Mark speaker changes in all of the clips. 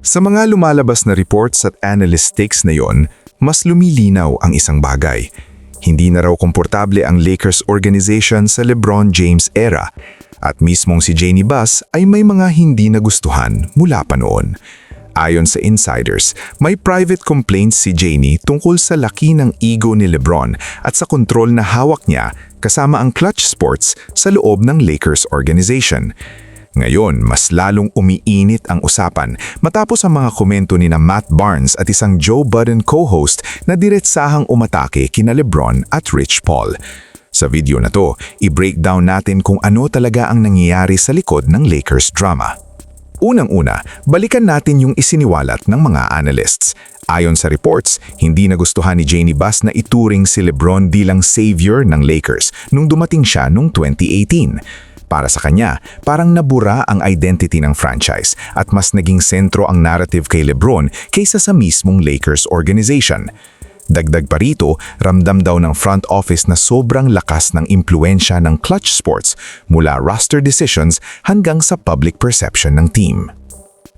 Speaker 1: Sa mga lumalabas na reports at analyst takes na yon, mas lumilinaw ang isang bagay. Hindi na raw komportable ang Lakers organization sa LeBron James era at mismong si Jeanie Buss ay may mga hindi nagustuhan mula pa noon. Ayon sa insiders, may private complaints si Jeanie tungkol sa laki ng ego ni LeBron at sa kontrol na hawak niya kasama ang Clutch Sports sa loob ng Lakers organization. Ngayon, mas lalong umiinit ang usapan matapos ang mga komento ni na Matt Barnes at isang Joe Budden co-host na diretsahang umatake kina LeBron at Rich Paul. Sa video na to, i-breakdown natin kung ano talaga ang nangyayari sa likod ng Lakers drama. Unang-una, balikan natin yung isiniwalat ng mga analysts. Ayon sa reports, hindi nagustuhan ni Jeanie Buss na ituring si LeBron bilang savior ng Lakers nung dumating siya noong 2018. Para sa kanya, parang nabura ang identity ng franchise at mas naging sentro ang narrative kay LeBron kaysa sa mismong Lakers organization. Dagdag pa rito, ramdam daw ng front office na sobrang lakas ng impluensya ng Clutch Sports mula roster decisions hanggang sa public perception ng team.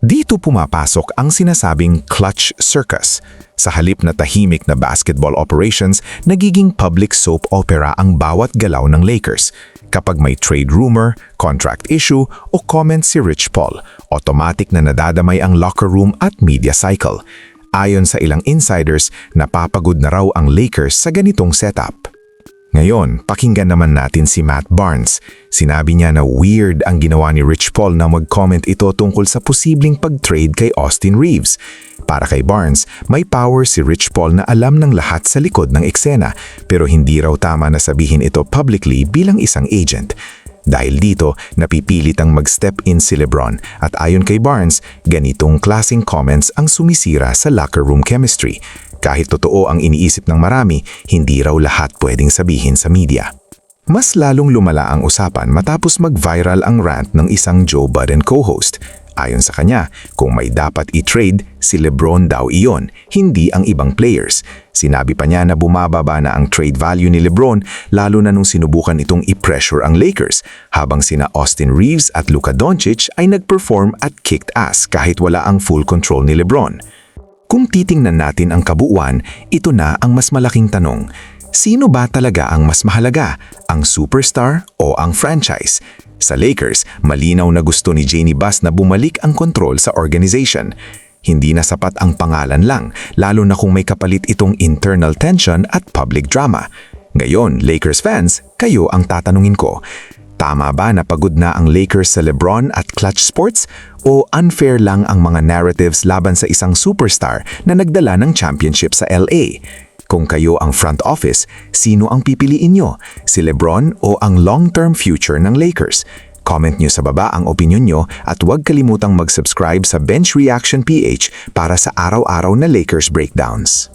Speaker 1: Dito pumapasok ang sinasabing Clutch Circus. Sa halip na tahimik na basketball operations, nagiging public soap opera ang bawat galaw ng Lakers. Kapag may trade rumor, contract issue o comment si Rich Paul, automatic na nadadamay ang locker room at media cycle. Ayon sa ilang insiders, napapagod na raw ang Lakers sa ganitong setup. Ngayon, pakinggan naman natin si Matt Barnes. Sinabi niya na weird ang ginawa ni Rich Paul na mag-comment ito tungkol sa posibleng pag-trade kay Austin Reeves. Para kay Barnes, may power si Rich Paul na alam ng lahat sa likod ng eksena, pero hindi raw tama na sabihin ito publicly bilang isang agent. Dahil dito, napipilit ang mag-step in si LeBron at ayon kay Barnes, ganitong klaseng comments ang sumisira sa locker room chemistry. Kahit totoo ang iniisip ng marami, hindi raw lahat pwedeng sabihin sa media. Mas lalong lumala ang usapan matapos mag-viral ang rant ng isang Joe Budden co-host. Ayon sa kanya, kung may dapat i-trade, si LeBron daw iyon, hindi ang ibang players. Sinabi pa niya na bumababa na ang trade value ni LeBron lalo na nung sinubukan itong i-pressure ang Lakers, habang sina Austin Reeves at Luka Doncic ay nag-perform at kicked ass kahit wala ang full control ni LeBron. Kung titingnan natin ang kabuuan, ito na ang mas malaking tanong. Sino ba talaga ang mas mahalaga? Ang superstar o ang franchise? Sa Lakers, malinaw na gusto ni Jeanie Buss na bumalik ang kontrol sa organization. Hindi na sapat ang pangalan lang, lalo na kung may kapalit itong internal tension at public drama. Ngayon, Lakers fans, kayo ang tatanungin ko. Tama ba na pagod na ang Lakers sa LeBron at Clutch Sports? O unfair lang ang mga narratives laban sa isang superstar na nagdala ng championship sa LA? Kung kayo ang front office, sino ang pipiliin nyo? Si LeBron o ang long-term future ng Lakers? Comment nyo sa baba ang opinion nyo at huwag kalimutang mag-subscribe sa Bench Reaction PH para sa araw-araw na Lakers breakdowns.